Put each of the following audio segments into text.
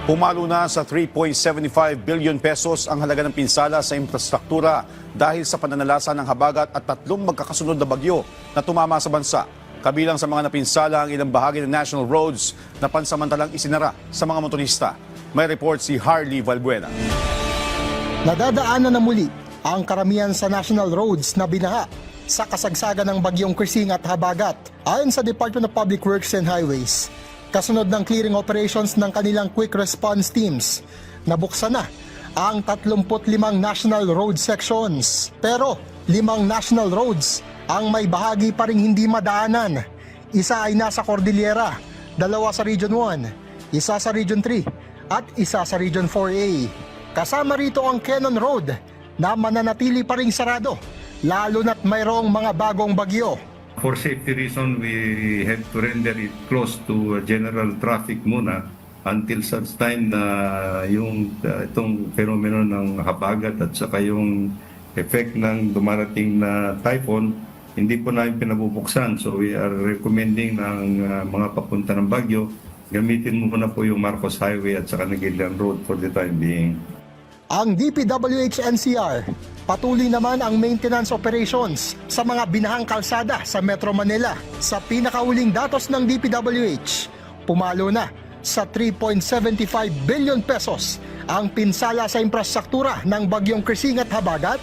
Pumalo na sa 3.75 billion pesos ang halaga ng pinsala sa infrastruktura dahil sa pananalasa ng habagat at tatlong magkakasunod na bagyo na tumama sa bansa. Kabilang sa mga napinsala ang ilang bahagi ng national roads na pansamantalang isinara sa mga motorista. May report si Harley Valbuena. Nadadaanan na muli ang karamihan sa national roads na binaha sa kasagsagan ng bagyong Krising at habagat. Ayon sa Department of Public Works and Highways, kasunod ng clearing operations ng kanilang quick response teams, nabuksan na ang 35 national road sections. Pero 5 national roads ang may bahagi pa ring hindi madaanan. Isa ay nasa Cordillera, 2 sa Region 1, isa sa Region 3 at isa sa Region 4A. Kasama rito ang Cannon Road na mananatili pa ring sarado, lalo na't mayroong mga bagong bagyo. For safety reason, we have to render it close to general traffic muna until such time na itong fenomeno ng habagat at saka yung effect ng dumarating na typhoon, hindi po namin pinabubuksan. So we are recommending ng mga papunta ng bagyo, gamitin muna po yung Marcos Highway at saka Nagilian Road for the time being. Ang DPWH-NCR, patuloy naman ang maintenance operations sa mga binahang kalsada sa Metro Manila. Sa pinakauling datos ng DPWH, pumalo na sa 3.75 billion pesos ang pinsala sa infrastruktura ng bagyong Krising at habagat,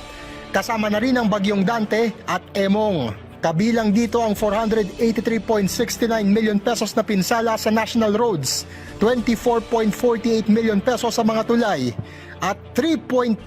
kasama na rin ang bagyong Dante at Emong. Kabilang dito ang 483.69 million pesos na pinsala sa national roads, 24.48 million pesos sa mga tulay, at 3.25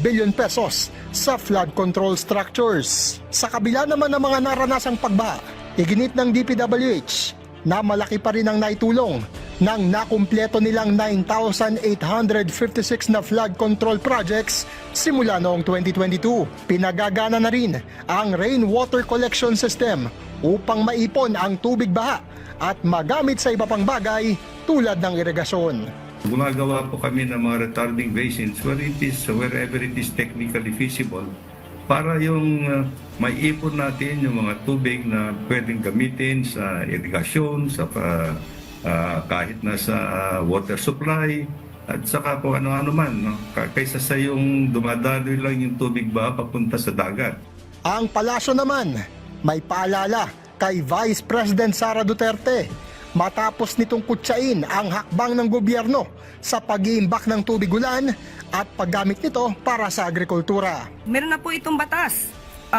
billion pesos sa flood control structures. Sa kabila naman ng mga naranasang pagbaha, iginit ng DPWH na malaki pa rin ang naitulong ng nakumpleto nilang 9,856 na flood control projects simula noong 2022. Pinagagana na rin ang rainwater collection system upang maipon ang tubig baha at magamit sa iba pang bagay tulad ng irigasyon. Gumagawa po kami ng mga retarding basins wherever it is technically feasible para yung maiipon natin yung mga tubig na pwedeng gamitin sa irigasyon, sa kahit na sa water supply at saka kung ano-ano man, no? Kaysa sa yung dumadaloy lang yung tubig ba papunta sa dagat. Ang palasyo naman may paalala kay Vice President Sara Duterte matapos nitong kutsain ang hakbang ng gobyerno sa pag-iimbak ng tubig ulan at paggamit nito para sa agrikultura. Meron na po itong batas,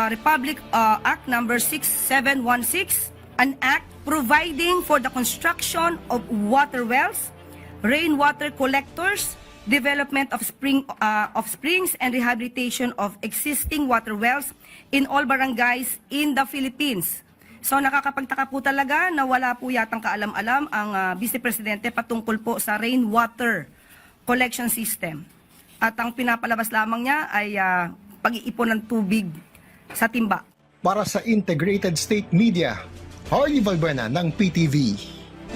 Republic Act number 6716, an act providing for the construction of water wells, rainwater collectors, development of springs and rehabilitation of existing water wells in all barangays in the Philippines. So nakakapagtaka po talaga na wala po yatang kaalam-alam ang Vice Presidente patungkol po sa rainwater collection system. At ang pinapalabas lamang niya ay pag-iipon ng tubig sa timba. Para sa Integrated State Media, Harley Valbuena ng PTV.